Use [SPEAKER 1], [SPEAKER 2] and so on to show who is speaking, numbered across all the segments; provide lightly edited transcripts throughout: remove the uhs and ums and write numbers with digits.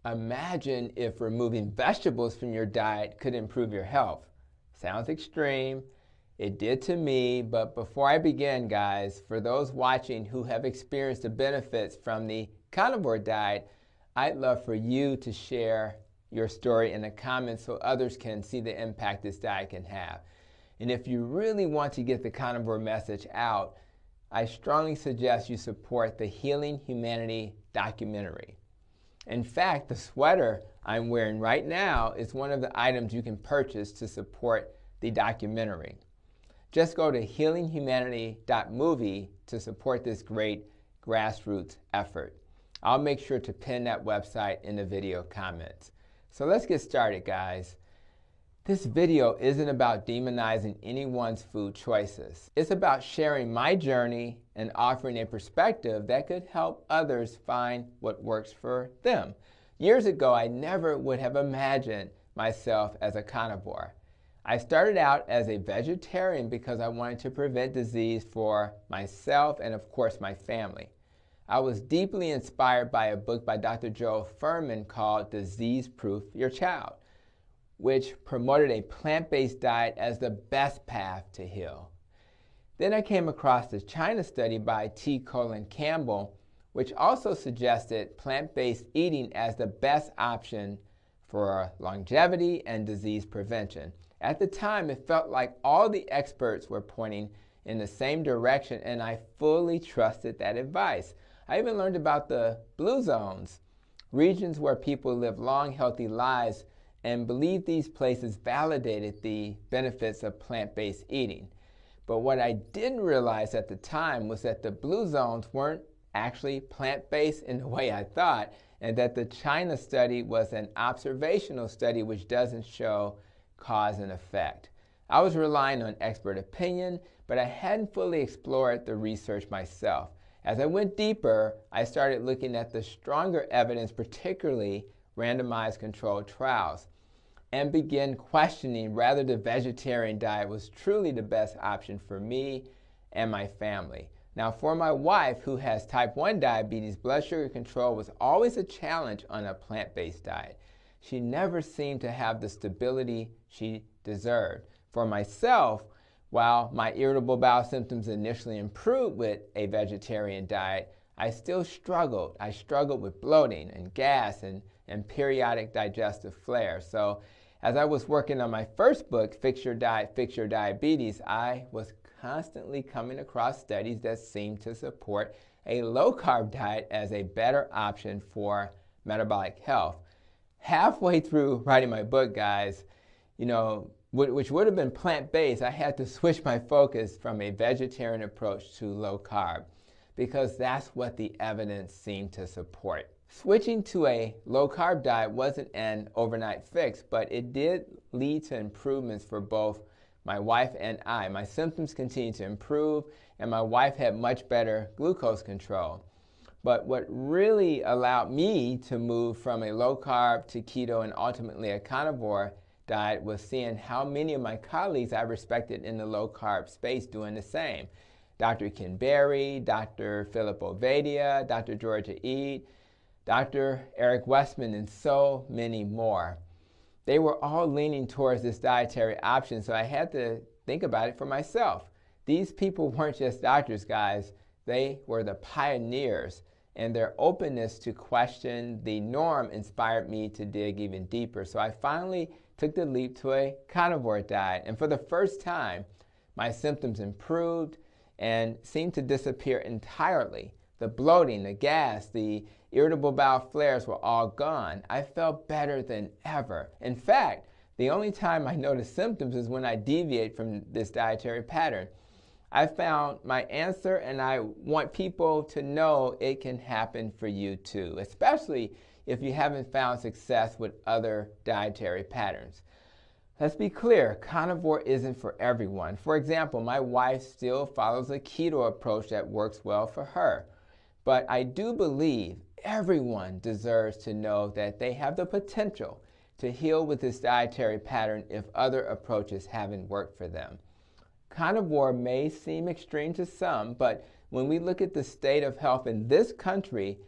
[SPEAKER 1] Imagine if removing vegetables from your diet could improve your health. Sounds extreme. It did to me, but before I begin, guys, for those watching who have experienced the benefits from the carnivore diet, I'd love for you to share your story in the comments so others can see the impact this diet can have. And if you really want to get the carnivore message out, I strongly suggest you support the Healing Humanity documentary. In fact, the sweater I'm wearing right now is one of the items you can purchase to support the documentary. Just go to healinghumanity.movie to support this great grassroots effort. I'll make sure to pin that website in the video comments. So let's get started, guys. This video isn't about demonizing anyone's food choices. It's about sharing my journey and offering a perspective that could help others find what works for them. Years ago, I never would have imagined myself as a carnivore. I started out as a vegetarian because I wanted to prevent disease for myself and, of course, my family. I was deeply inspired by a book by Dr. Joe Furman called Disease Proof Your Child, which promoted a plant-based diet as the best path to heal. Then I came across the China study by T. Colin Campbell, which also suggested plant-based eating as the best option for longevity and disease prevention. At the time, it felt like all the experts were pointing in the same direction, and I fully trusted that advice. I even learned about the blue zones, regions where people live long, healthy lives, and believed these places validated the benefits of plant-based eating. But what I didn't realize at the time was that the blue zones weren't actually plant-based in the way I thought, and that the China study was an observational study which doesn't show cause and effect. I was relying on expert opinion, but I hadn't fully explored the research myself. As I went deeper, I started looking at the stronger evidence, particularly randomized controlled trials, and began questioning whether the vegetarian diet was truly the best option for me and my family. Now, for my wife, who has type 1 diabetes, blood sugar control was always a challenge on a plant-based diet. She never seemed to have the stability she deserved. For myself, while my irritable bowel symptoms initially improved with a vegetarian diet, I still struggled. I struggled with bloating and gas and periodic digestive flares. So as I was working on my first book, Fix Your Diet, Fix Your Diabetes, I was constantly coming across studies that seemed to support a low-carb diet as a better option for metabolic health. Halfway through writing my book, guys, which would have been plant-based, I had to switch my focus from a vegetarian approach to low-carb because that's what the evidence seemed to support. Switching to a low-carb diet wasn't an overnight fix, but it did lead to improvements for both my wife and I. My symptoms continued to improve, and my wife had much better glucose control. But what really allowed me to move from a low-carb to keto and ultimately a carnivore diet was seeing how many of my colleagues I respected in the low-carb space doing the same. Dr. Ken Berry, Dr. Philip Ovadia, Dr. Georgia Ede, Dr. Eric Westman, and so many more. They were all leaning towards this dietary option, so I had to think about it for myself. These people weren't just doctors, guys. They were the pioneers, and their openness to question the norm inspired me to dig even deeper. So I finally took the leap to a carnivore diet, and for the first time, my symptoms improved and seemed to disappear entirely. The bloating, the gas, the irritable bowel flares were all gone. I felt better than ever. In fact, the only time I notice symptoms is when I deviate from this dietary pattern. I found my answer, and I want people to know it can happen for you too, especially if you haven't found success with other dietary patterns. Let's be clear, carnivore isn't for everyone. For example, my wife still follows a keto approach that works well for her. But I do believe everyone deserves to know that they have the potential to heal with this dietary pattern if other approaches haven't worked for them. Carnivore may seem extreme to some, but when we look at the state of health in this country,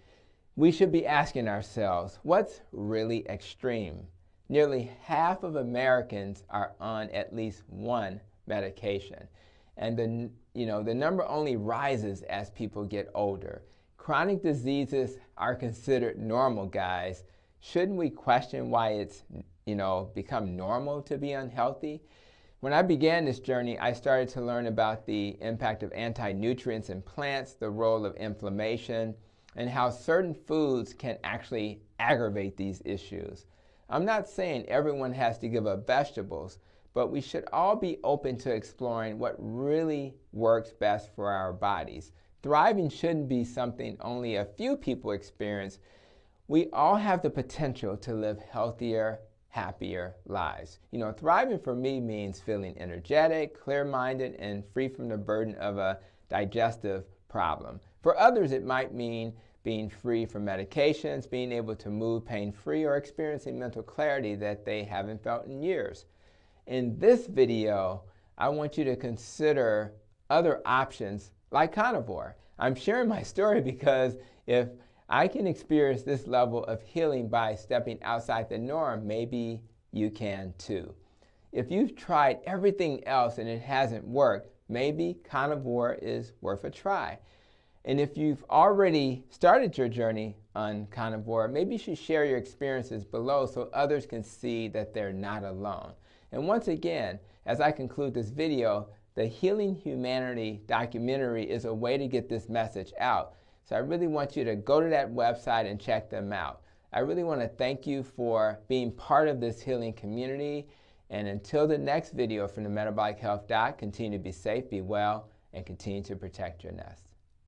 [SPEAKER 1] we should be asking ourselves, what's really extreme? Nearly half of Americans are on at least one medication. And the number only rises as people get older. Chronic diseases are considered normal, guys. Shouldn't we question why it's become normal to be unhealthy? When I began this journey, I started to learn about the impact of anti-nutrients in plants, the role of inflammation, and how certain foods can actually aggravate these issues. I'm not saying everyone has to give up vegetables, but we should all be open to exploring what really works best for our bodies. Thriving shouldn't be something only a few people experience. We all have the potential to live healthier, happier lives. Thriving for me means feeling energetic, clear-minded, and free from the burden of a digestive problem. For others, it might mean being free from medications, being able to move pain-free, or experiencing mental clarity that they haven't felt in years. In this video, I want you to consider other options like carnivore. I'm sharing my story because if I can experience this level of healing by stepping outside the norm, maybe you can too. If you've tried everything else and it hasn't worked, maybe carnivore is worth a try. And if you've already started your journey on carnivore, maybe you should share your experiences below so others can see that they're not alone. And once again, as I conclude this video, the Healing Humanity documentary is a way to get this message out. So I really want you to go to that website and check them out. I really want to thank you for being part of this healing community. And until the next video from the Metabolic Health Doc, continue to be safe, be well, and continue to protect your nest.